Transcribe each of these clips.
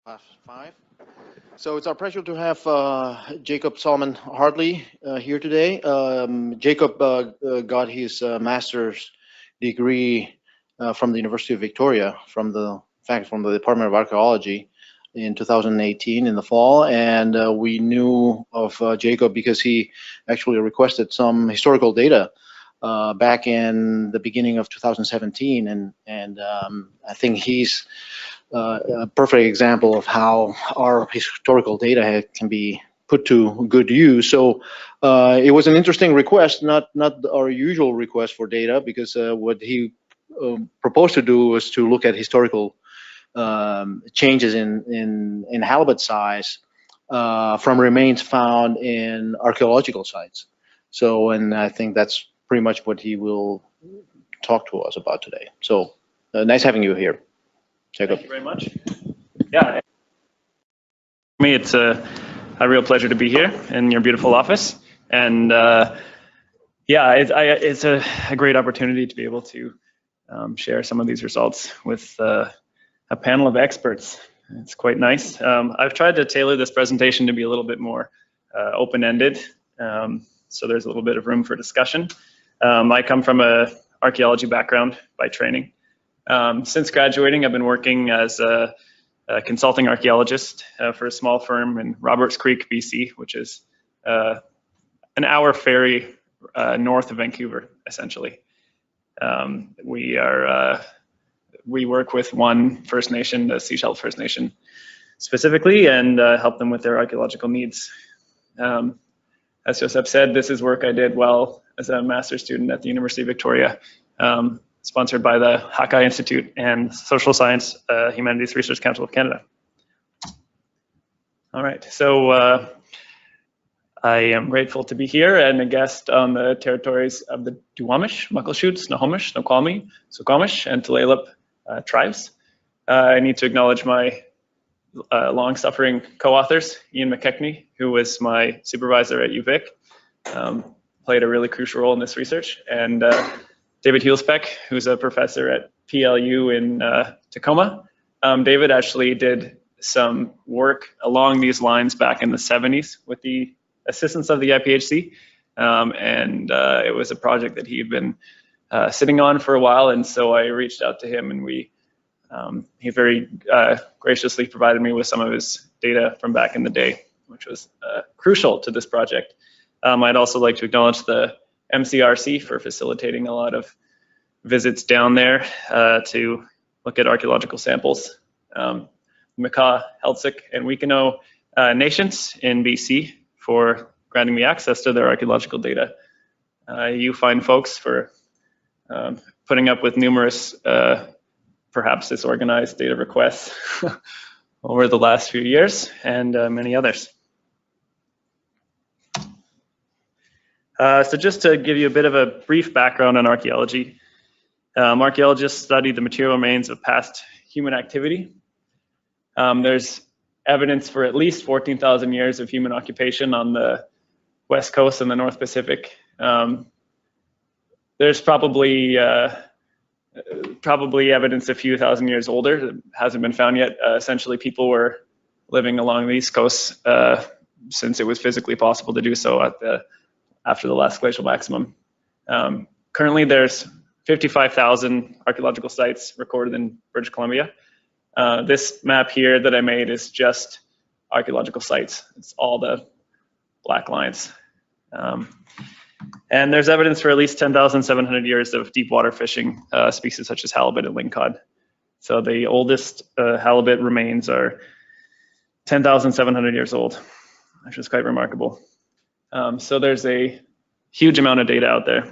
past 5. So it's our pleasure to have Jacob Solomon Hartley here today. Jacob got his master's degree from the University of Victoria, from the Department of Archaeology in 2018 in the fall, and we knew of Jacob because he actually requested some historical data back in the beginning of 2017, and I think he's a perfect example of how our historical data can be put to good use. So it was an interesting request, not our usual request for data, because what he proposed to do was to look at historical changes in halibut size from remains found in archaeological sites. So, and I think that's pretty much what he will talk to us about today. So nice having you here, Jacob. Thank you very much. Yeah, for me it's a real pleasure to be here in your beautiful office, and yeah, it's a great opportunity to be able to share some of these results with a panel of experts. It's quite nice. I've tried to tailor this presentation to be a little bit more open-ended, so there's a little bit of room for discussion. I come from an archaeology background by training. Since graduating, I've been working as a consulting archaeologist for a small firm in Roberts Creek, BC, which is an hour ferry north of Vancouver, essentially. We work with one First Nation, the Sechelt First Nation specifically, and help them with their archaeological needs. As Josep said, this is work I did while as a master's student at the University of Victoria, sponsored by the Hawkeye Institute and Social Science Humanities Research Council of Canada. All right, so I am grateful to be here and a guest on the territories of the Duwamish, Muckleshoot, Snohomish, Snoqualmie, Suquamish, and Tulalip tribes. I need to acknowledge my long-suffering co-authors, Ian McKechnie, who was my supervisor at UVic, played a really crucial role in this research, and David Hulsbeck, who's a professor at PLU in Tacoma. David actually did some work along these lines back in the 70s with the assistance of the IPHC, and it was a project that he'd been sitting on for a while, and so I reached out to him, and he very graciously provided me with some of his data from back in the day, which was crucial to this project. I'd also like to acknowledge the MCRC for facilitating a lot of visits down there to look at archaeological samples. Makah, Heiltsuk, and Wekino nations in BC for granting me access to their archaeological data. You fine folks for putting up with numerous, perhaps disorganized data requests over the last few years, and many others. So just to give you a bit of a brief background on archaeology, archaeologists study the material remains of past human activity. There's evidence for at least 14,000 years of human occupation on the West Coast and the North Pacific. There's probably evidence a few thousand years older that hasn't been found yet. Essentially, people were living along these coasts since it was physically possible to do so after the last glacial maximum. Currently, there's 55,000 archaeological sites recorded in British Columbia. This map here that I made is just archaeological sites. It's all the black lines. And there's evidence for at least 10,700 years of deep water fishing, species such as halibut and lingcod. So the oldest halibut remains are 10,700 years old, which is quite remarkable. So there's a huge amount of data out there.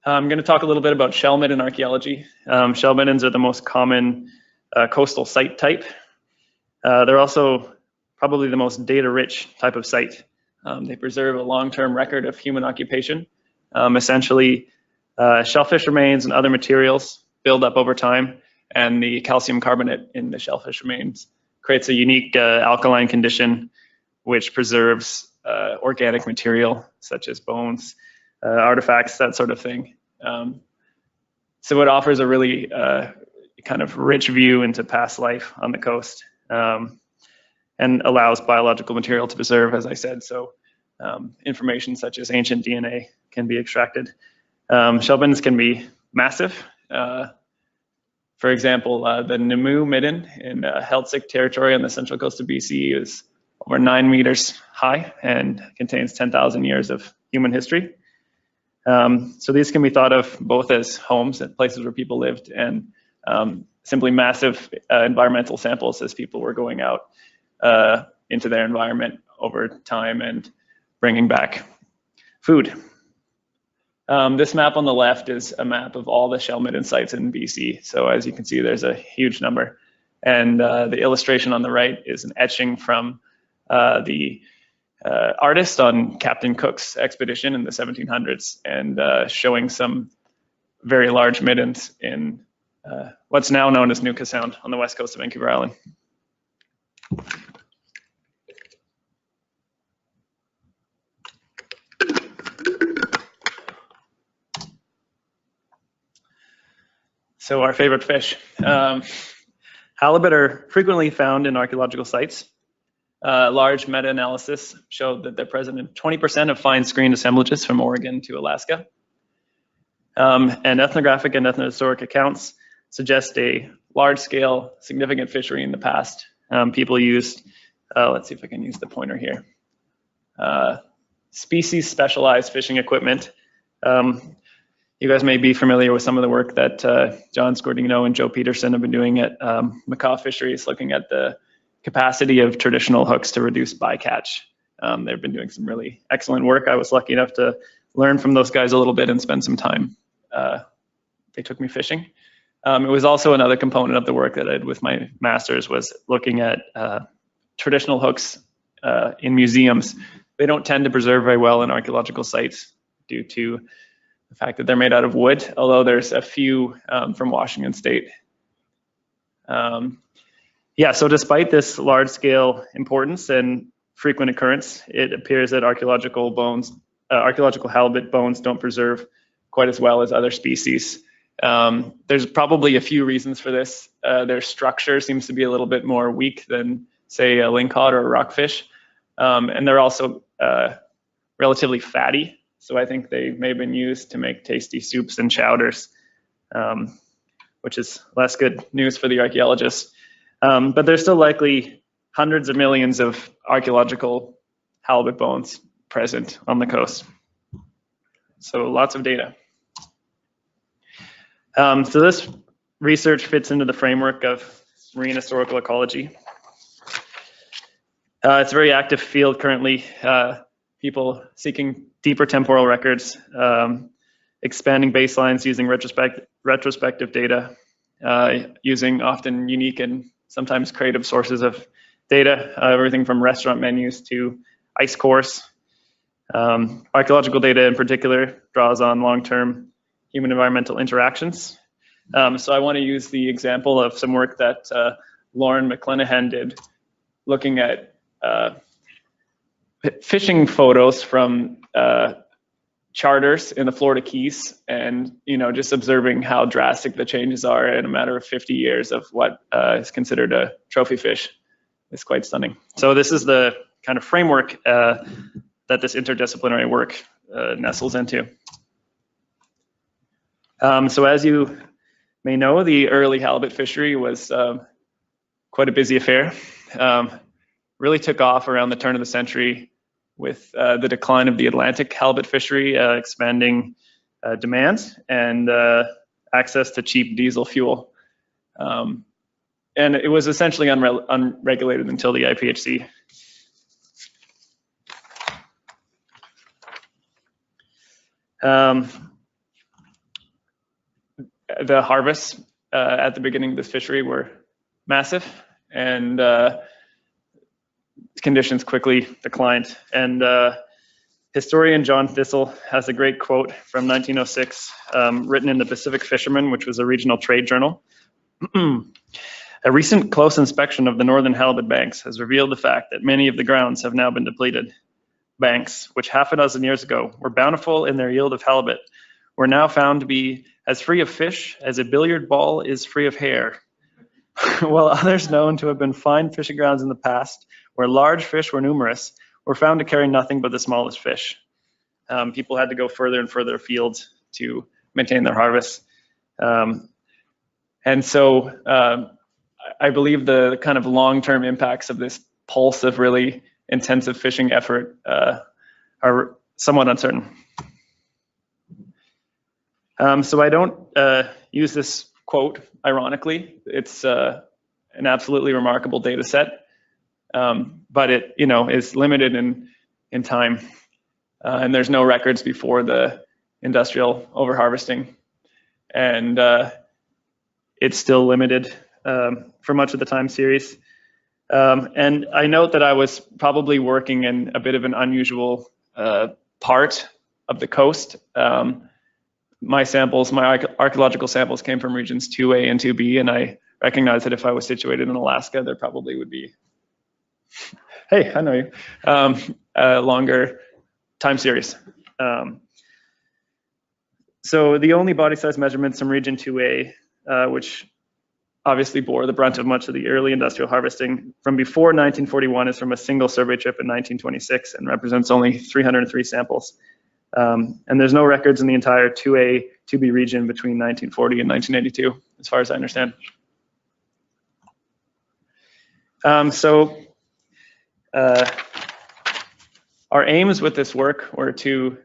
I'm going to talk a little bit about shell midden archaeology. Shell middens are the most common coastal site type. They're also probably the most data-rich type of site. They preserve a long-term record of human occupation. Essentially, shellfish remains and other materials build up over time, and the calcium carbonate in the shellfish remains creates a unique alkaline condition which preserves organic material such as bones, artifacts, that sort of thing. So it offers a really kind of rich view into past life on the coast, and allows biological material to preserve, as I said. So information such as ancient DNA can be extracted. Shell bins can be massive. For example, the Namu Midden in Heiltsuk territory on the central coast of BC is over 9 meters high and contains 10,000 years of human history. So these can be thought of both as homes and places where people lived, and simply massive environmental samples as people were going out into their environment over time and bringing back food. This map on the left is a map of all the shell midden sites in BC. So as you can see, there's a huge number. And the illustration on the right is an etching from the artist on Captain Cook's expedition in the 1700s, and showing some very large middens in what's now known as Nootka Sound on the west coast of Vancouver Island. So our favorite fish. Halibut are frequently found in archaeological sites. Large meta-analysis showed that they're present in 20% of fine screened assemblages from Oregon to Alaska. And ethnographic and ethnohistoric accounts suggest a large-scale, significant fishery in the past. People used, let's see if I can use the pointer here, species-specialized fishing equipment. You guys may be familiar with some of the work that John Scordino and Joe Peterson have been doing at Macaw Fisheries, looking at the capacity of traditional hooks to reduce bycatch. They've been doing some really excellent work. I was lucky enough to learn from those guys a little bit and spend some time. They took me fishing. It was also another component of the work that I did with my master's, was looking at traditional hooks in museums. They don't tend to preserve very well in archaeological sites due to the fact that they're made out of wood, although there's a few from Washington State. Yeah, so despite this large-scale importance and frequent occurrence, it appears that archaeological halibut bones don't preserve quite as well as other species. There's probably a few reasons for this. Their structure seems to be a little bit more weak than, say, a lingcod or a rockfish. And they're also relatively fatty. So I think they may have been used to make tasty soups and chowders, which is less good news for the archaeologists. But there's still likely hundreds of millions of archaeological halibut bones present on the coast. So lots of data. So this research fits into the framework of marine historical ecology. It's a very active field currently. People seeking deeper temporal records, expanding baselines using retrospective data, using often unique and sometimes creative sources of data, everything from restaurant menus to ice cores. Archaeological data in particular draws on long-term human environmental interactions. So I want to use the example of some work that Lauren McClenahan did, looking at fishing photos from charters in the Florida Keys, and just observing how drastic the changes are in a matter of 50 years of what is considered a trophy fish. It's quite stunning. So this is the kind of framework that this interdisciplinary work nestles into. So as you may know, the early halibut fishery was quite a busy affair. Really took off around the turn of the century with the decline of the Atlantic halibut fishery, expanding demand and access to cheap diesel fuel. And it was essentially unregulated until the IPHC. The harvests at the beginning of this fishery were massive, and conditions quickly declined. And historian John Thistle has a great quote from 1906, written in the Pacific Fisherman, which was a regional trade journal. A recent close inspection of the northern halibut banks has revealed the fact that many of the grounds have now been depleted. Banks, which half a dozen years ago were bountiful in their yield of halibut, were now found to be as free of fish as a billiard ball is free of hair. While others known to have been fine fishing grounds in the past, where large fish were numerous, were found to carry nothing but the smallest fish. People had to go further and further afield to maintain their harvests. And so I believe the kind of long-term impacts of this pulse of really intensive fishing effort are somewhat uncertain. So I don't use this quote ironically. It's an absolutely remarkable data set, but it is limited in time, and there's no records before the industrial overharvesting, and it's still limited for much of the time series. And I note that I was probably working in a bit of an unusual part of the coast. My archaeological samples came from regions 2A and 2B, and I recognize that if I was situated in Alaska, there probably would be, hey, I know you, a longer time series. So the only body size measurements from region 2A, which obviously bore the brunt of much of the early industrial harvesting from before 1941, is from a single survey trip in 1926 and represents only 303 samples. And there's no records in the entire 2A, 2B region between 1940 and 1982, as far as I understand. Our aims with this work were to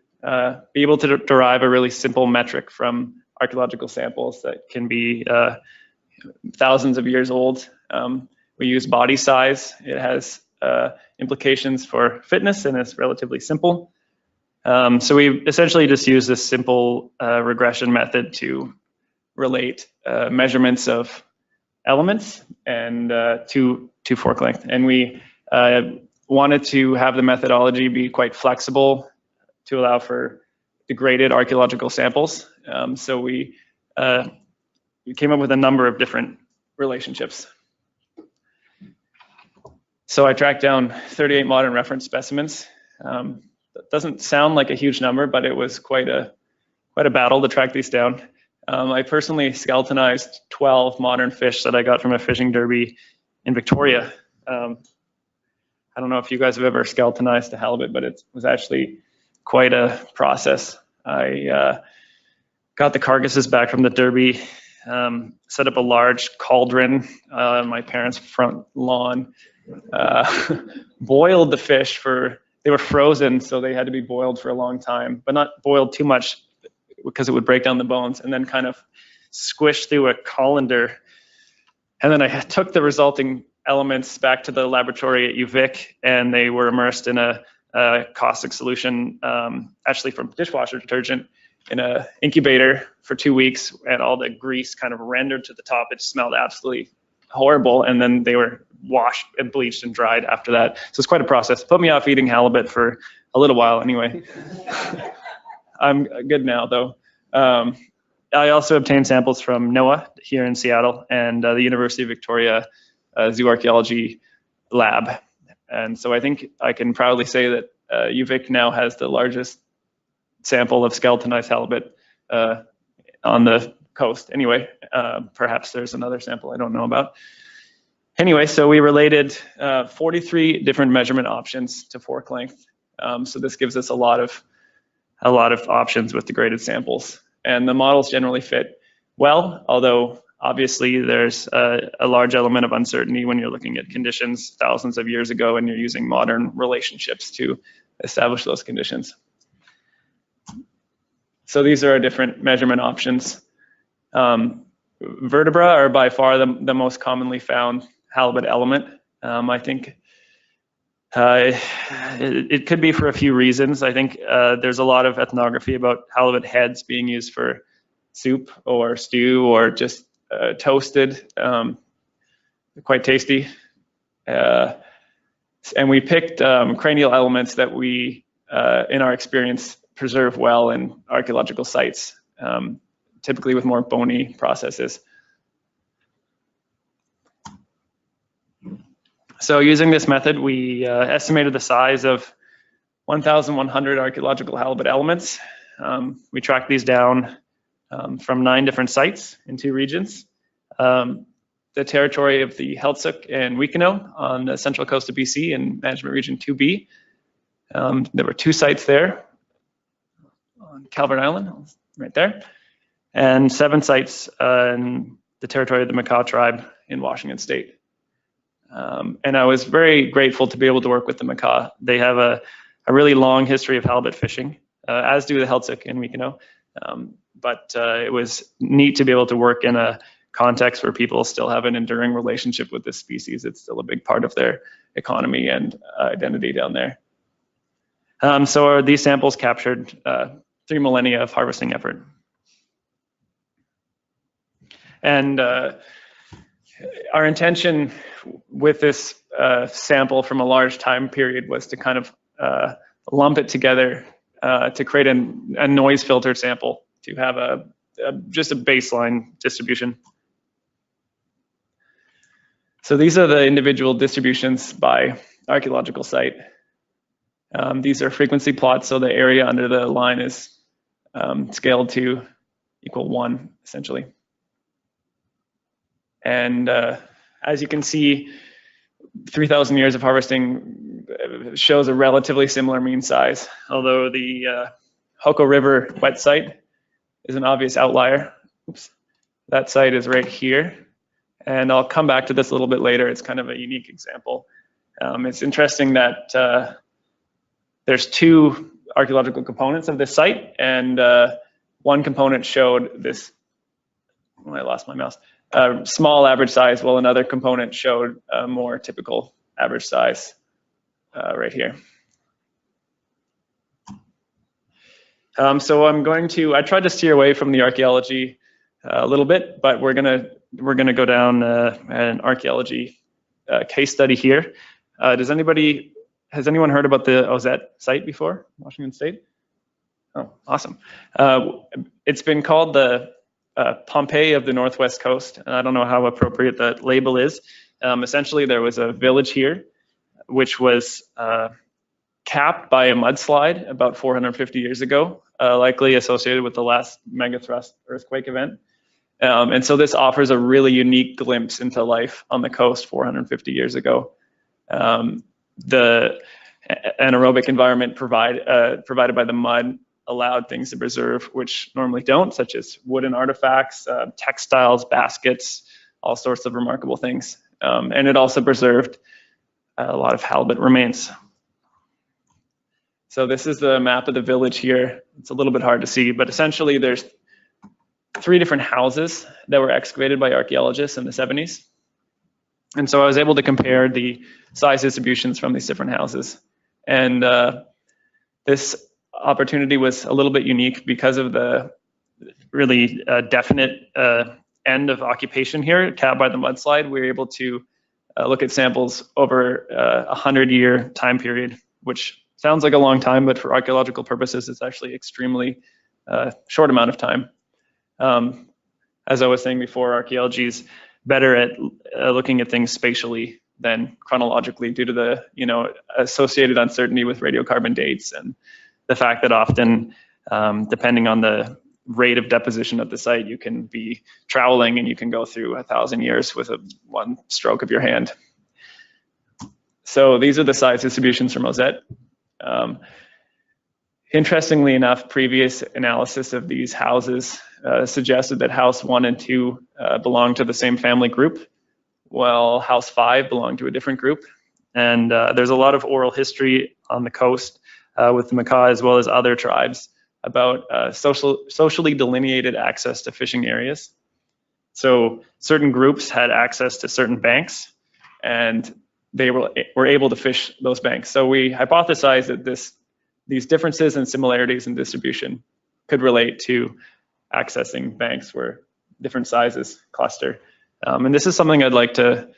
be able to derive a really simple metric from archaeological samples that can be thousands of years old. We use body size. It has implications for fitness, and it's relatively simple. So we essentially just use this simple regression method to relate measurements of elements and to fork length. And we wanted to have the methodology be quite flexible to allow for degraded archaeological samples. So we came up with a number of different relationships. So I tracked down 38 modern reference specimens. That doesn't sound like a huge number, but it was quite a battle to track these down. I personally skeletonized 12 modern fish that I got from a fishing derby in Victoria. I don't know if you guys have ever skeletonized a halibut, but it was actually quite a process. I got the carcasses back from the derby, set up a large cauldron on my parents' front lawn, boiled the fish they were frozen, so they had to be boiled for a long time, but not boiled too much because it would break down the bones, and then kind of squished through a colander. And then I took the resulting elements back to the laboratory at UVic, and they were immersed in a caustic solution, actually from dishwasher detergent, in an incubator for 2 weeks, and all the grease kind of rendered to the top. It smelled absolutely horrible, and then they were washed and bleached and dried after that. So it's quite a process. Put me off eating halibut for a little while anyway. I'm good now though. I also obtained samples from NOAA here in Seattle and the University of Victoria zooarchaeology lab. And so I think I can proudly say that UVic now has the largest sample of skeletonized halibut on the coast. Anyway, perhaps there's another sample I don't know about. Anyway, so we related 43 different measurement options to fork length. So this gives us a lot of options with degraded samples, and the models generally fit well, although obviously there's a large element of uncertainty when you're looking at conditions thousands of years ago and you're using modern relationships to establish those conditions. So these are our different measurement options. Vertebra are by far the most commonly found halibut element. I think it could be for a few reasons. I think there's a lot of ethnography about halibut heads being used for soup or stew or just toasted, quite tasty. And we picked cranial elements that we, in our experience, preserve well in archaeological sites, typically with more bony processes. So using this method, we estimated the size of 1,100 archaeological halibut elements. We tracked these down from 9 different sites in 2 regions. The territory of the Heiltsuk and Wiekeno on the central coast of BC in Management Region 2B. There were 2 sites there on Calvert Island, right there, and 7 sites in the territory of the Makah tribe in Washington State. And I was very grateful to be able to work with the Makah. They have a really long history of halibut fishing, as do the Heiltsuk and Wiekeno. But it was neat to be able to work in a context where people still have an enduring relationship with this species. It's still a big part of their economy and identity down there. So these samples captured 3 millennia of harvesting effort. And our intention with this sample from a large time period was to kind of lump it together to create a noise filtered sample to have just a baseline distribution. So these are the individual distributions by archaeological site. These are frequency plots, so the area under the line is scaled to equal 1, essentially. And as you can see, 3,000 years of harvesting shows a relatively similar mean size, although the Hoko River wet site is an obvious outlier. Oops. That site is right here. And I'll come back to this a little bit later. It's kind of a unique example. It's interesting that there's 2 archaeological components of this site, and one component showed this, oh, I lost my mouse, small average size, while another component showed a more typical average size right here. So I tried to steer away from the archaeology a little bit, but we're gonna go down an archaeology case study here. Has anyone heard about the Ozette site before, Washington State? Oh, awesome. It's been called the Pompeii of the Northwest Coast, and I don't know how appropriate that label is. Essentially, there was a village here, which was capped by a mudslide about 450 years ago, likely associated with the last megathrust earthquake event. And so this offers a really unique glimpse into life on the coast 450 years ago. The anaerobic environment provided by the mud allowed things to preserve which normally don't, such as wooden artifacts, textiles, baskets, all sorts of remarkable things. And it also preserved a lot of halibut remains. So this is the map of the village here. It's a little bit hard to see, but essentially there's 3 different houses that were excavated by archaeologists in the 70s. And so I was able to compare the size distributions from these different houses. And this opportunity was a little bit unique because of the really definite end of occupation here, capped by the mudslide. We were able to look at samples over a 100-year time period, which sounds like a long time, but for archaeological purposes, it's actually extremely short amount of time. As I was saying before, archaeology is better at looking at things spatially than chronologically due to the associated uncertainty with radiocarbon dates and the fact that often, depending on the rate of deposition at the site, you can be troweling and you can go through 1,000 years with one stroke of your hand. So these are the size distributions from Ozette. Interestingly enough, previous analysis of these houses suggested that house 1 and 2 belonged to the same family group, while house 5 belonged to a different group. And there's a lot of oral history on the coast with the Makah as well as other tribes about socially delineated access to fishing areas. So certain groups had access to certain banks, and they were able to fish those banks. So we hypothesized that these differences and similarities in distribution could relate to accessing banks where different sizes cluster. And this is something I'd like to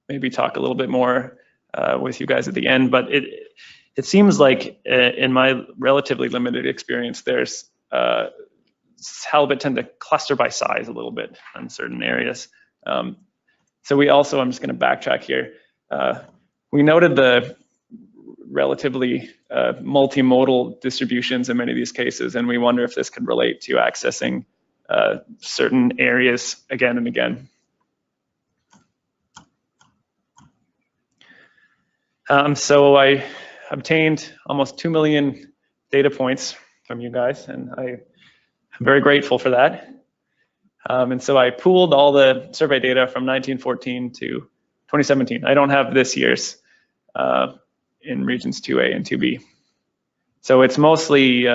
maybe talk a little bit more with you guys at the end, but it seems like in my relatively limited experience, there's halibut tend to cluster by size a little bit in certain areas. So we also, I'm just gonna backtrack here. We noted the relatively multimodal distributions in many of these cases, and we wonder if this could relate to accessing certain areas again and again. So I obtained almost 2 million data points from you guys, and I'm very grateful for that. And so I pooled all the survey data from 1914 to 2017. I don't have this year's in regions 2A and 2B. So it's mostly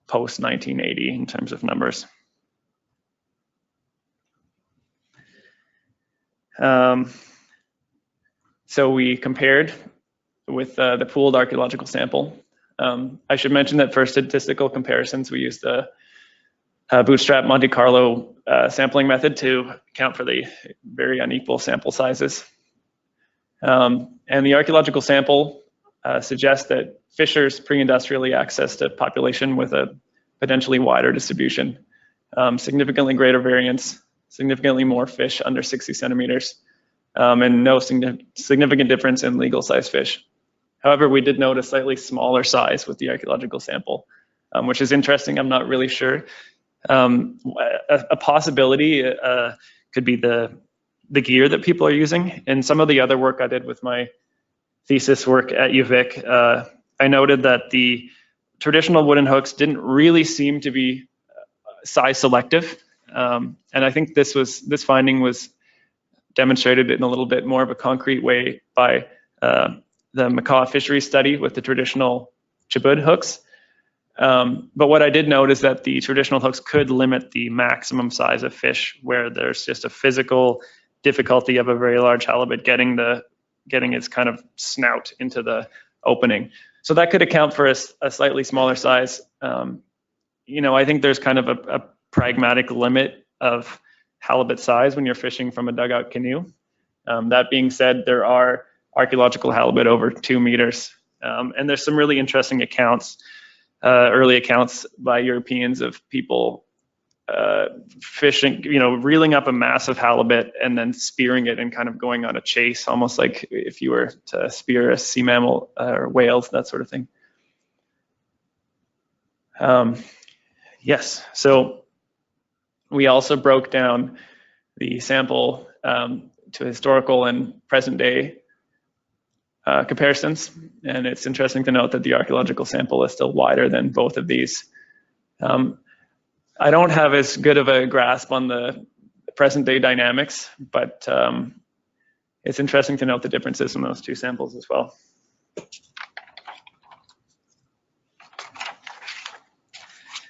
post 1980 in terms of numbers. So we compared with the pooled archaeological sample. I should mention that for statistical comparisons, we used the bootstrap Monte Carlo sampling method to account for the very unequal sample sizes. And the archaeological sample suggests that fishers pre-industrially accessed a population with a potentially wider distribution, significantly greater variance, significantly more fish under 60 centimeters, and no significant difference in legal size fish. However, we did note a slightly smaller size with the archaeological sample, which is interesting. I'm not really sure. A possibility could be the gear that people are using. In some of the other work I did with my thesis work at UVic, I noted that the traditional wooden hooks didn't really seem to be size selective. And I think this finding was demonstrated in a little bit more of a concrete way by the macaw fisheries study with the traditional Chibud hooks. But what I did note is that the traditional hooks could limit the maximum size of fish where there's just a physical difficulty of a very large halibut getting its kind of snout into the opening. So that could account for a slightly smaller size. You know, I think there's kind of a pragmatic limit of halibut size when you're fishing from a dugout canoe. That being said, there are archaeological halibut over 2 meters. And there's some really interesting accounts, early accounts by Europeans of people fishing, you know, reeling up a massive halibut and then spearing it and kind of going on a chase, almost like if you were to spear a sea mammal or whales, that sort of thing. Yes, so we also broke down the sample to historical and present day comparisons. And it's interesting to note that the archaeological sample is still wider than both of these. I don't have as good of a grasp on the present day dynamics, but it's interesting to note the differences in those two samples as well.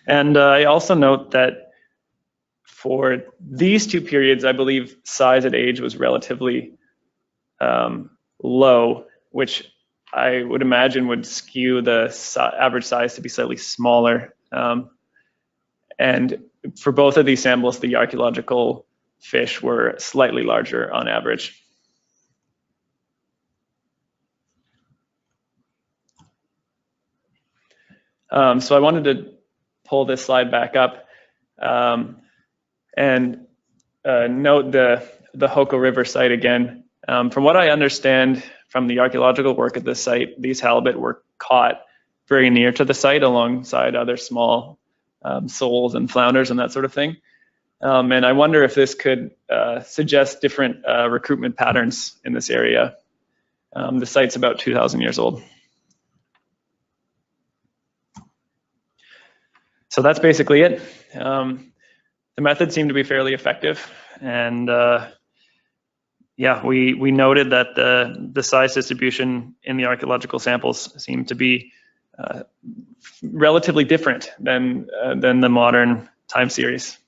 And I also note that for these two periods, I believe size at age was relatively low, which I would imagine would skew the average size to be slightly smaller. And for both of these samples, the archaeological fish were slightly larger on average. So I wanted to pull this slide back up and note the Hoko River site again. From what I understand from the archaeological work at this site, these halibut were caught very near to the site alongside other small soles and flounders and that sort of thing. And I wonder if this could suggest different recruitment patterns in this area. The site's about 2,000 years old. So that's basically it. The method seemed to be fairly effective, and yeah, we noted that the size distribution in the archaeological samples seemed to be relatively different than the modern time series.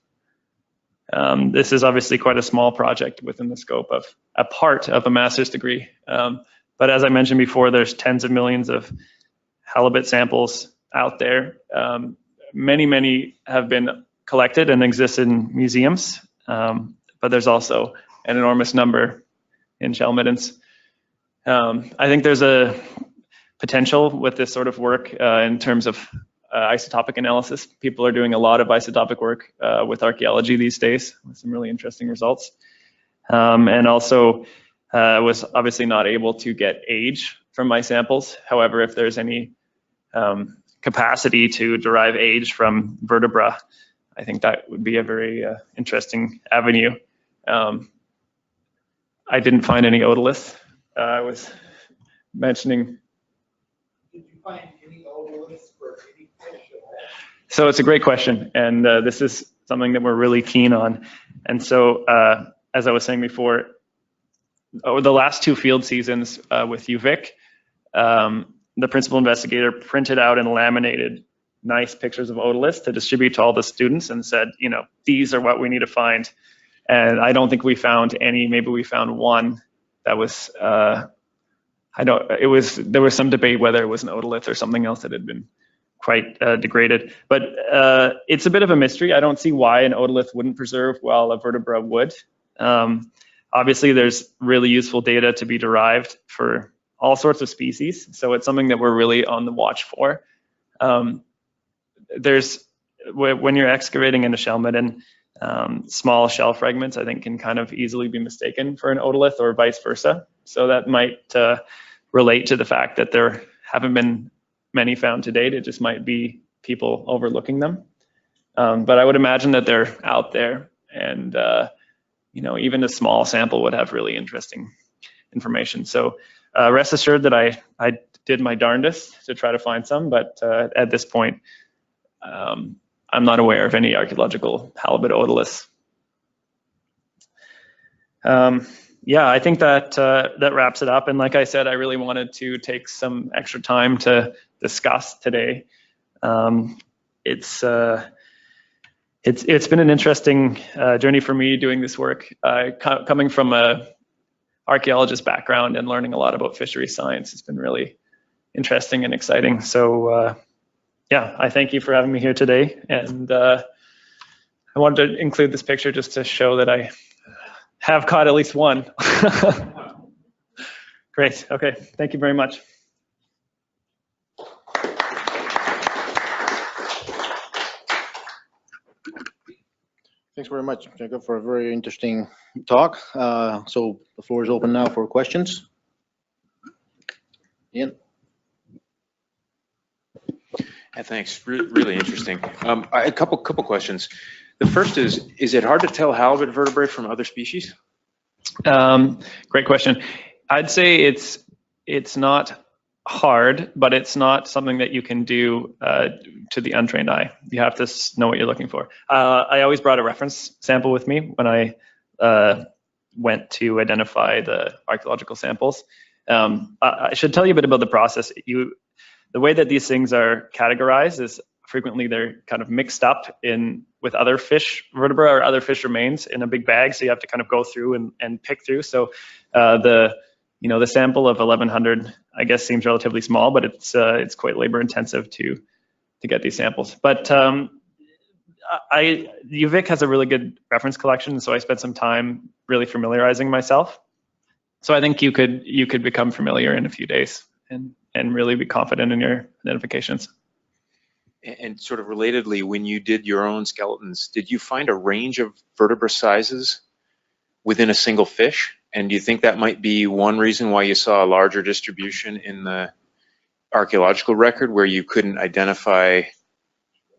This is obviously quite a small project within the scope of a part of a master's degree. But as I mentioned before, there's tens of millions of halibut samples out there. Many have been collected and exist in museums, but there's also an enormous number in shell middens. I think there's a potential with this sort of work in terms of isotopic analysis. People are doing a lot of isotopic work with archaeology these days with some really interesting results. And also was obviously not able to get age from my samples. However, if there's any capacity to derive age from vertebra, I think that would be a very interesting avenue. I didn't find any otoliths. I was mentioning. Did you find any otoliths for any fish at all? So it's a great question, and this is something that we're really keen on. And so, as I was saying before, over the last 2 field seasons with UVic, the principal investigator printed out and laminated nice pictures of otoliths to distribute to all the students and said, you know, these are what we need to find. And I don't think we found any. Maybe we found one that was, there was some debate whether it was an otolith or something else that had been quite degraded. But it's a bit of a mystery. I don't see why an otolith wouldn't preserve while a vertebra would. Obviously, there's really useful data to be derived for all sorts of species. So it's something that we're really on the watch for. When you're excavating in a shell midden, small shell fragments, I think, can kind of easily be mistaken for an otolith or vice versa. So that might relate to the fact that there haven't been many found to date. It just might be people overlooking them. But I would imagine that they're out there, and you know, even a small sample would have really interesting information. So rest assured that I did my darndest to try to find some, but at this point, I'm not aware of any archaeological halibut otoliths. Yeah, I think that that wraps it up. And like I said, I really wanted to take some extra time to discuss today. It's been an interesting journey for me doing this work, coming from a archaeologist background and learning a lot about fishery science. It's been really interesting and exciting. So yeah, I thank you for having me here today. And I wanted to include this picture just to show that I have caught at least one. Great, okay, thank you very much. Thanks very much, Jacob, for a very interesting talk. So the floor is open now for questions. Ian? Yeah, thanks. Really interesting. A couple questions. The first is it hard to tell halibut vertebrae from other species? Great question. I'd say it's not hard, but it's not something that you can do to the untrained eye. You have to know what you're looking for. I always brought a reference sample with me when I went to identify the archaeological samples. I should tell you a bit about the process. The way that these things are categorized is frequently they're kind of mixed up with other fish vertebrae or other fish remains in a big bag. So you have to kind of go through and pick through. So the sample of 1,100, I guess, seems relatively small, but it's quite labor intensive to get these samples. But UVic has a really good reference collection, so I spent some time really familiarizing myself. So I think you could become familiar in a few days and really be confident in your identifications. And sort of relatedly, when you did your own skeletons, did you find a range of vertebra sizes within a single fish? And do you think that might be one reason why you saw a larger distribution in the archaeological record, where you couldn't identify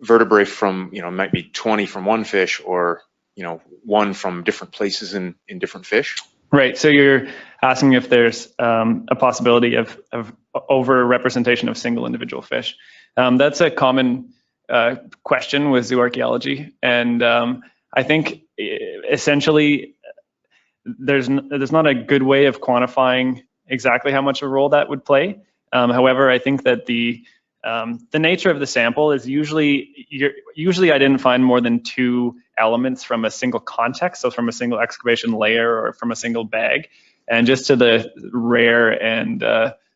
vertebrae from, you know, might be 20 from one fish, or, you know, one from different places in different fish? Right. So you're asking if there's a possibility of over-representation of single individual fish. That's a common question with zooarchaeology, and I think essentially there's not a good way of quantifying exactly how much of a role that would play. However, I think that the nature of the sample is usually I didn't find more than 2 elements from a single context, so from a single excavation layer or from a single bag. And just to the rare and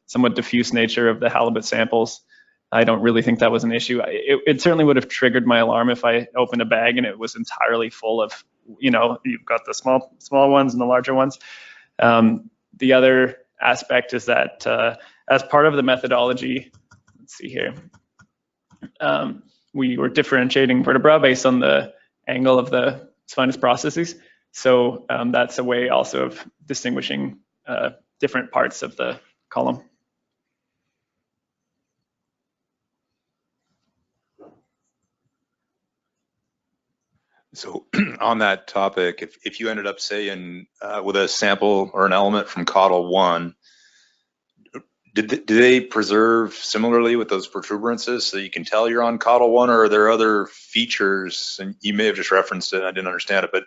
somewhat diffuse nature of the halibut samples, I don't really think that was an issue. It certainly would have triggered my alarm if I opened a bag and it was entirely full of, you know, you've got the small ones and the larger ones. The other aspect is that as part of the methodology, let's see here, we were differentiating vertebra based on the angle of the spinous processes. So that's a way also of distinguishing different parts of the column. So on that topic, if you ended up, say, with a sample or an element from Caudal 1, do they preserve similarly with those protuberances so you can tell you're on Caudal 1, or are there other features, and you may have just referenced it, I didn't understand it, but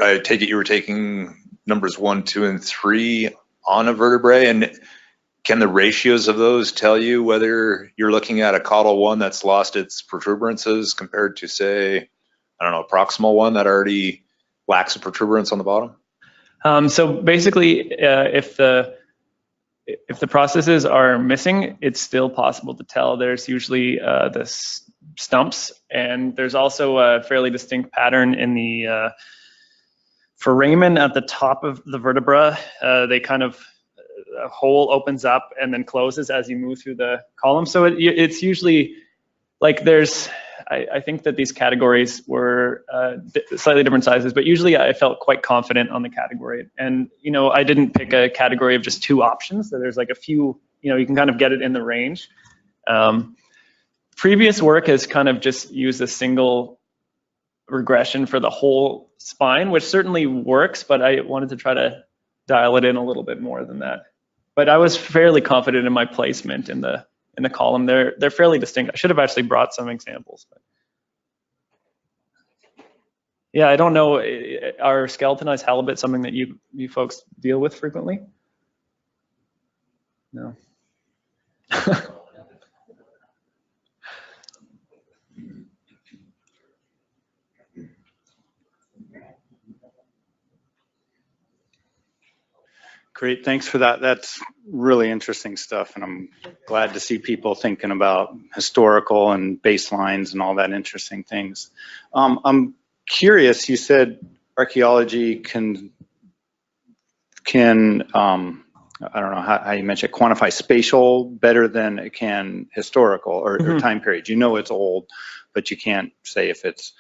I take it you were taking numbers 1, 2, and 3 on a vertebrae, and can the ratios of those tell you whether you're looking at a Caudal 1 that's lost its protuberances compared to, say, I don't know, a proximal one that already lacks a protuberance on the bottom? So basically, if the processes are missing, it's still possible to tell. There's usually the stumps, and there's also a fairly distinct pattern in the foramen at the top of the vertebra. They kind of, a hole opens up and then closes as you move through the column. So it's usually like there's, I think that these categories were slightly different sizes, but usually I felt quite confident on the category. And, you know, I didn't pick a category of just 2 options. So there's like a few, you know, you can kind of get it in the range. Previous work has kind of just used a single regression for the whole spine, which certainly works, but I wanted to try to dial it in a little bit more than that. But I was fairly confident in my placement in the column. They're fairly distinct. I should have actually brought some examples. But yeah, I don't know. Are skeletonized halibut something that you folks deal with frequently? No. Great, thanks for that. That's really interesting stuff, and I'm glad to see people thinking about historical and baselines and all that interesting things. I'm curious, you said archaeology can I don't know how you mentioned it, quantify spatial better than it can historical or time periods. You know it's old, but you can't say if it's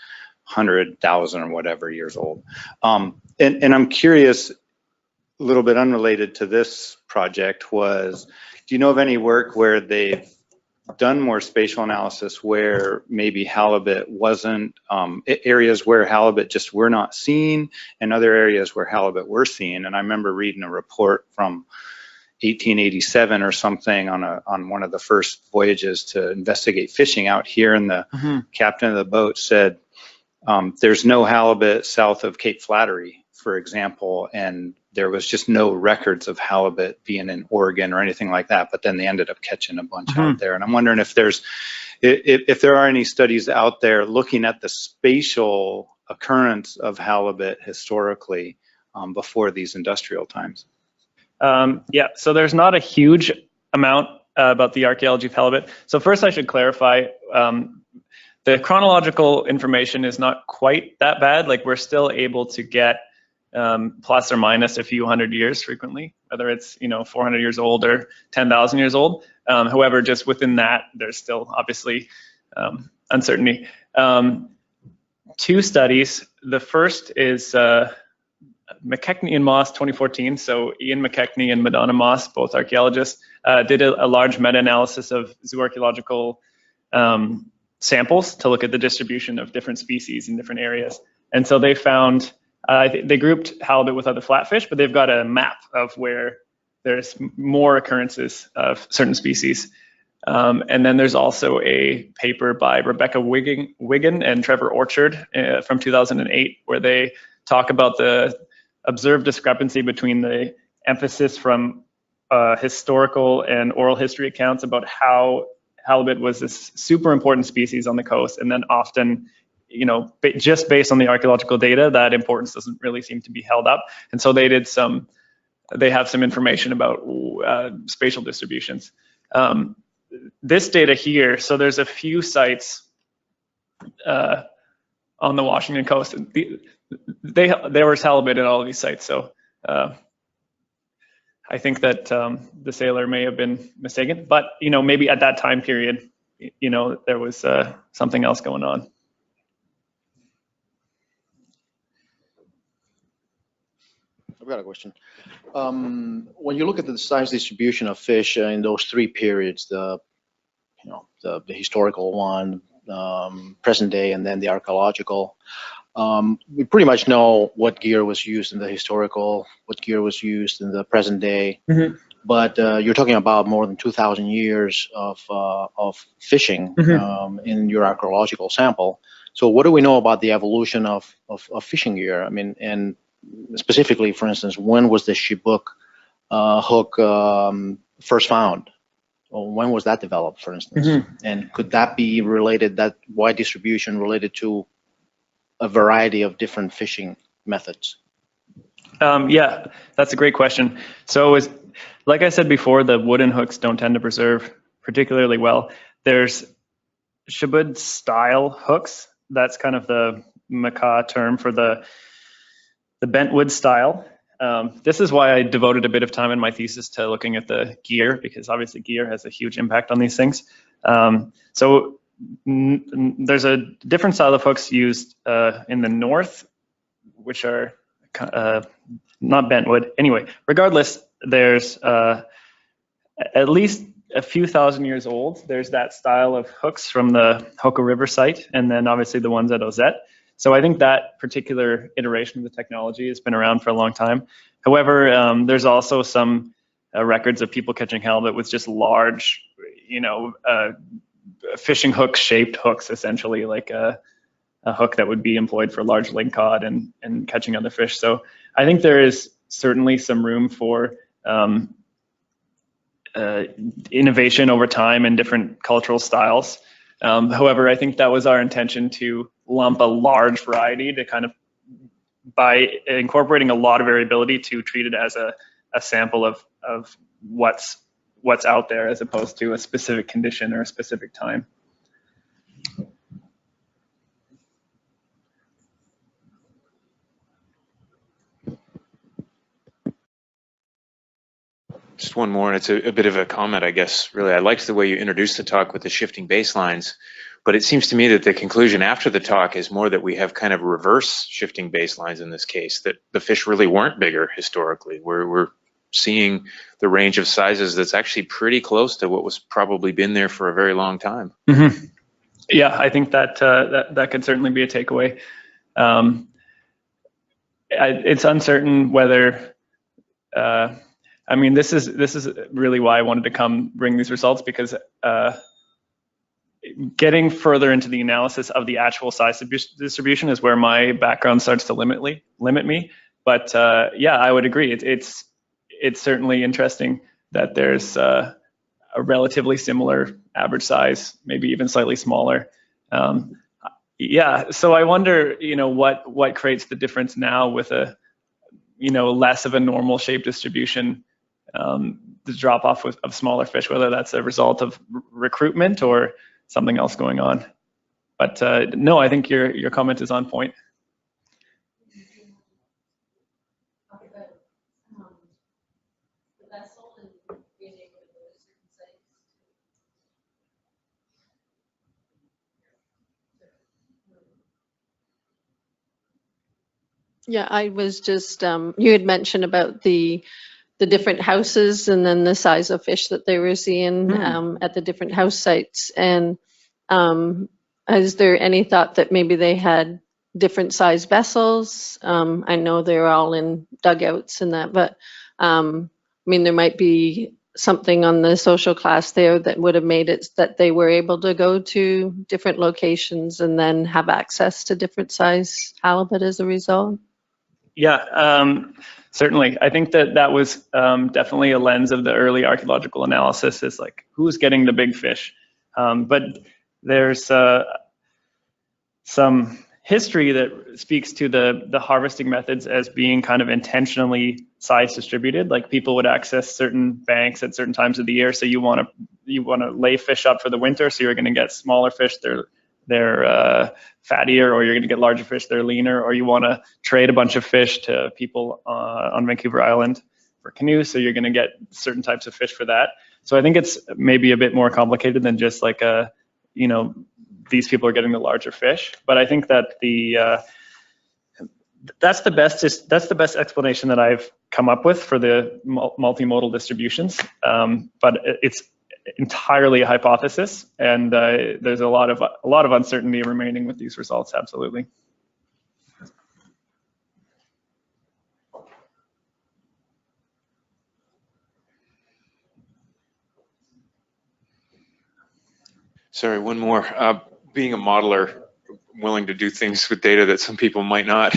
100,000 or whatever years old. And I'm curious, a little bit unrelated to this project was, do you know of any work where they've done more spatial analysis where maybe halibut wasn't, areas where halibut just were not seen and other areas where halibut were seen? And I remember reading a report from 1887 or something on one of the first voyages to investigate fishing out here, and the captain of the boat said, there's no halibut south of Cape Flattery, for example, and there was just no records of halibut being in Oregon or anything like that, but then they ended up catching a bunch out there. And I'm wondering if there are any studies out there looking at the spatial occurrence of halibut historically before these industrial times. Yeah, so there's not a huge amount about the archaeology of halibut. So first I should clarify, the chronological information is not quite that bad. Like we're still able to get plus or minus a few hundred years frequently, whether it's 400 years old or 10,000 years old. However, just within that, there's still obviously uncertainty. 2 studies. The first is McKechnie and Moss 2014. So Ian McKechnie and Madonna Moss, both archaeologists, did a large meta-analysis of zooarchaeological samples to look at the distribution of different species in different areas. And so they found, they grouped halibut with other flatfish, but they've got a map of where there's more occurrences of certain species. And then there's also a paper by Rebecca Wiggin and Trevor Orchard from 2008, where they talk about the observed discrepancy between the emphasis from historical and oral history accounts about how halibut was this super important species on the coast, and then often, just based on the archaeological data, that importance doesn't really seem to be held up. And so they have some information about spatial distributions. This data here, so there's a few sites on the Washington coast. There was halibut at all of these sites, so I think that the sailor may have been mistaken, but maybe at that time period, there was something else going on. I've got a question. When you look at the size distribution of fish in those 3 periods, the historical one, present day, and then the archaeological. We pretty much know what gear was used in the historical, what gear was used in the present day. Mhm. But you're talking about more than 2,000 years of fishing in your archaeological sample. So what do we know about the evolution of fishing gear? I mean, and specifically, for instance, when was the Chibuk hook first found? Or when was that developed, for instance? And could that be related, that wide distribution related to a variety of different fishing methods? Yeah, that's a great question. So like I said before, the wooden hooks don't tend to preserve particularly well. There's Chibuk style hooks. That's kind of the Macaw term for the bent wood style. This is why I devoted a bit of time in my thesis to looking at the gear, because obviously gear has a huge impact on these things. So there's a different style of hooks used in the north, which are not bent wood. Anyway, regardless, there's at least a few thousand years old. There's that style of hooks from the Hoko River site, and then obviously the ones at Ozette. So I think that particular iteration of the technology has been around for a long time. However, there's also some records of people catching halibut with just large, fishing hook shaped hooks, essentially like a hook that would be employed for large lingcod and catching other fish. So I think there is certainly some room for innovation over time in different cultural styles. However, I think that was our intention, to lump a large variety, to kind of, by incorporating a lot of variability, to treat it as a sample of what's out there, as opposed to a specific condition or a specific time. Just one more, and it's a bit of a comment, I guess. Really, I liked the way you introduced the talk with the shifting baselines, but it seems to me that the conclusion after the talk is more that we have kind of reverse shifting baselines in this case, that the fish really weren't bigger historically. We're seeing the range of sizes that's actually pretty close to what was probably been there for a very long time. Mm-hmm. Yeah, I think that that could certainly be a takeaway. It's uncertain whether. I mean, this is really why I wanted to come bring these results, because getting further into the analysis of the actual size distribution is where my background starts to limit me. But yeah, I would agree. It's certainly interesting that there's a relatively similar average size, maybe even slightly smaller. Yeah, so I wonder, what creates the difference now with a, less of a normal shape distribution. The drop off of smaller fish, whether that's a result of recruitment or something else going on. But no, I think your comment is on point. Yeah, I was just, you had mentioned about the different houses and then the size of fish that they were seeing at the different house sites. And is there any thought that maybe they had different size vessels? I know they're all in dugouts and that, but I mean, there might be something on the social class there that would have made it that they were able to go to different locations and then have access to different size halibut as a result. Yeah, certainly. I think that was definitely a lens of the early archaeological analysis, is like, who's getting the big fish? But there's some history that speaks to the harvesting methods as being kind of intentionally size distributed. Like, people would access certain banks at certain times of the year. So you want to lay fish up for the winter, so you're going to get smaller fish. They're fattier, or you're going to get larger fish, they're leaner, or you want to trade a bunch of fish to people on Vancouver Island for canoes, so you're going to get certain types of fish for that. So I think it's maybe a bit more complicated than just like these people are getting the larger fish. But I think that that's the best explanation that I've come up with for the multimodal distributions. But entirely a hypothesis, and there's a lot of uncertainty remaining with these results. Absolutely. Sorry, one more. Being a modeler, willing to do things with data that some people might not.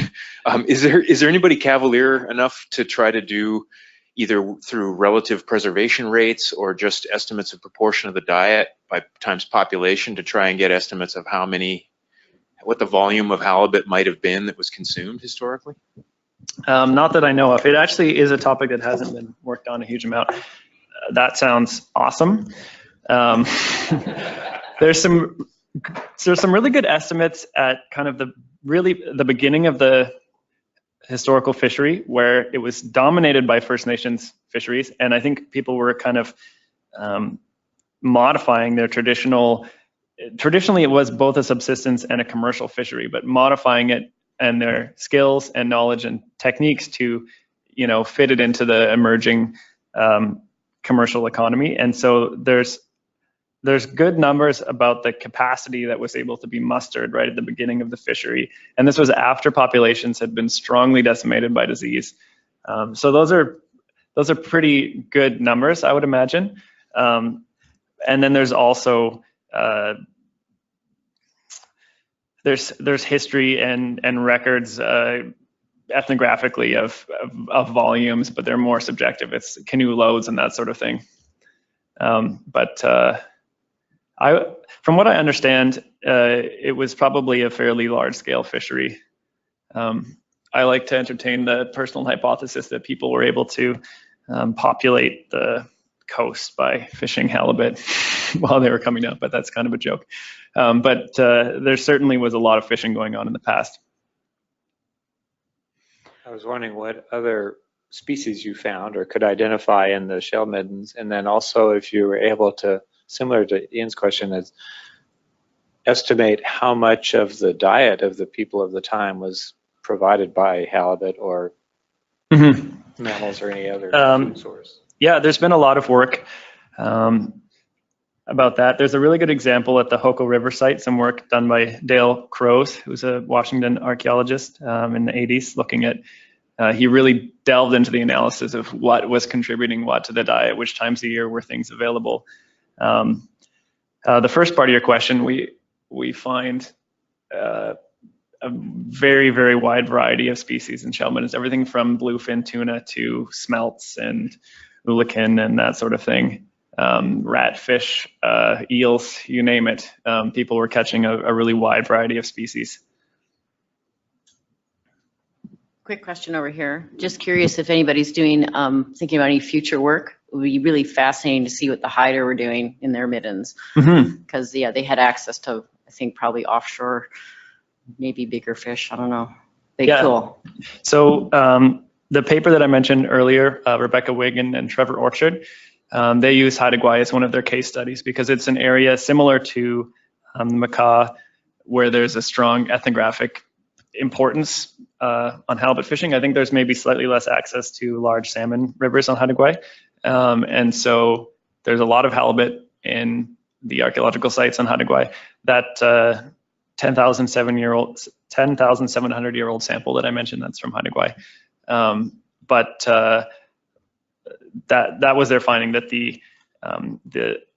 Is there anybody cavalier enough to try to do either through relative preservation rates or just estimates of proportion of the diet by times population to try and get estimates of what the volume of halibut might have been that was consumed historically? Not that I know of. It actually is a topic that hasn't been worked on a huge amount. That sounds awesome. There's some really good estimates at kind of the beginning of the historical fishery, where it was dominated by First Nations fisheries, and I think people were kind of modifying their traditionally it was both a subsistence and a commercial fishery, but modifying it and their skills and knowledge and techniques to, fit it into the emerging commercial economy. And so there's good numbers about the capacity that was able to be mustered right at the beginning of the fishery. And this was after populations had been strongly decimated by disease. So those are pretty good numbers, I would imagine. And then there's also there's history and records ethnographically of volumes, but they're more subjective. It's canoe loads and that sort of thing. From what I understand, it was probably a fairly large-scale fishery. I like to entertain the personal hypothesis that people were able to populate the coast by fishing halibut while they were coming up, but that's kind of a joke. But there certainly was a lot of fishing going on in the past. I was wondering what other species you found or could identify in the shell middens, and then also if you were able to, similar to Ian's question, is estimate how much of the diet of the people of the time was provided by halibut or mammals or any other food source. Yeah, there's been a lot of work about that. There's a really good example at the Hoko River site, some work done by Dale Crows, who's a Washington archaeologist in the 80s, looking at, he really delved into the analysis of what was contributing what to the diet, which times of year were things available. The first part of your question, we find a very, very wide variety of species in shell middens, everything from bluefin tuna to smelts and ulican and that sort of thing. Ratfish, eels, you name it. People were catching a really wide variety of species. Quick question over here. Just curious if anybody's doing, thinking about any future work. It would be really fascinating to see what the Hyder were doing in their middens. Because, yeah, they had access to, I think, probably offshore, maybe bigger fish. I don't know. Cool. So the paper that I mentioned earlier, Rebecca Wigan and Trevor Orchard, they use Haida Gwaii as one of their case studies because it's an area similar to Macau where there's a strong ethnographic importance on halibut fishing. I think there's maybe slightly less access to large salmon rivers on Haida Gwaii. And so there's a lot of halibut in the archaeological sites on Haida Gwaii. That 10,700-year-old sample that I mentioned, that's from Haida Gwaii. But that was their finding, that the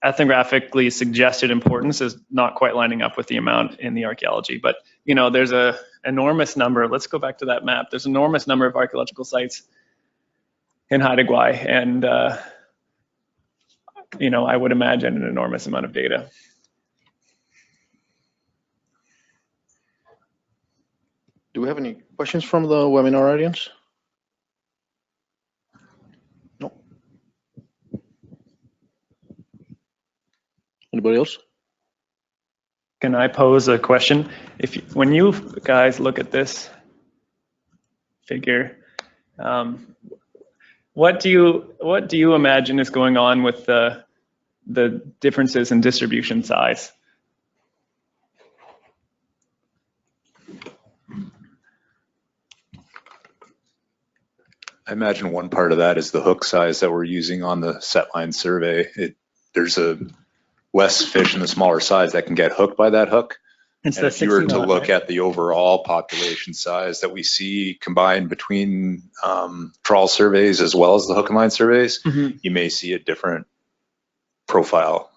ethnographically suggested importance is not quite lining up with the amount in the archaeology. But there's a enormous number. Let's go back to that map. There's an enormous number of archaeological sites in Haida Gwaii, and I would imagine an enormous amount of data. Do we have any questions from the webinar audience? No. Anybody else? Can I pose a question? When you guys look at this figure, what do you imagine is going on with the differences in distribution size? I imagine one part of that is the hook size that we're using on the setline survey. there's a less fish in the smaller size that can get hooked by that hook. It's And the if you were 60 to knot, look right? at the overall population size that we see combined between trawl surveys as well as the hook and line surveys, Mhm. you may see a different profile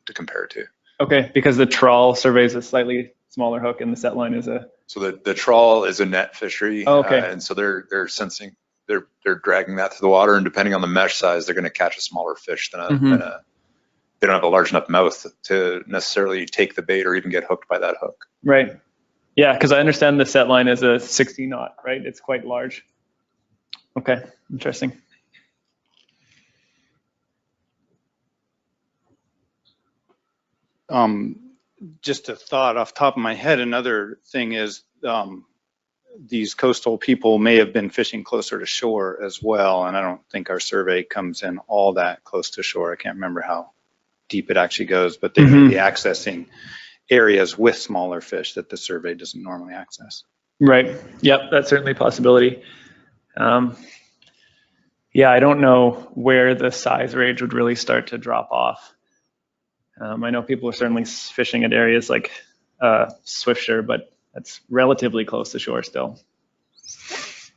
to compare to. Okay, because the trawl surveys a slightly smaller hook and the set line is a, So the trawl is a net fishery, Oh, okay. and so they're sensing, they're dragging that to the water, and depending on the mesh size, they're going to catch a smaller fish than a they don't have a large enough mouth to necessarily take the bait or even get hooked by that hook. right. Yeah, because I understand the set line is a 60 knot, right? It's quite large. Okay, interesting. Just a thought off the top of my head, another thing is these coastal people may have been fishing closer to shore as well, and I don't think our survey comes in all that close to shore. I can't remember how deep it actually goes, but they may be accessing areas with smaller fish that the survey doesn't normally access. Right. Yep, that's certainly a possibility. Yeah, I don't know where the size range would really start to drop off. I know people are certainly fishing at areas like Swiftsure, but that's relatively close to shore still.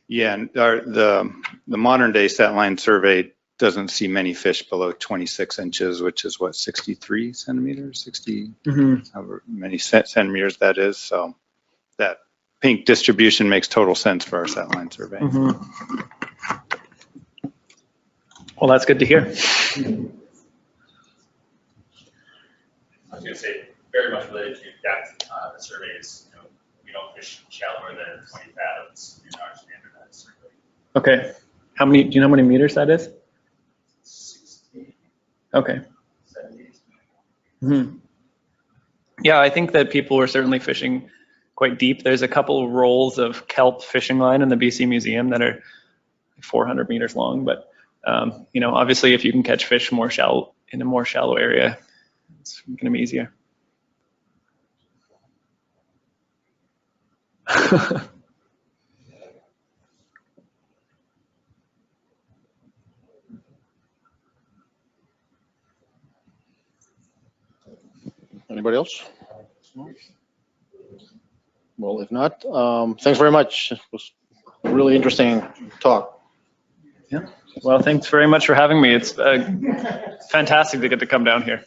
Yeah, and the modern day set line survey doesn't see many fish below 26 inches, which is what, 63 centimeters, 60, however many centimeters that is. So that pink distribution makes total sense for our set line survey. Well, that's good to hear. I was going to say, very much related to depth, the surveys, we don't fish shallower than 20 fathoms in our standardized survey. Okay. How many, do you know how many meters that is? 60, Okay. 70. Yeah, I think that people were certainly fishing quite deep. There's a couple rolls of kelp fishing line in the BC Museum that are 400 meters long, but obviously if you can catch fish more shallow in a more shallow area, it's going to be easier. Anybody else? Well, if not, thanks very much. It was a really interesting talk. Yeah. Well, thanks very much for having me. It's fantastic to get to come down here.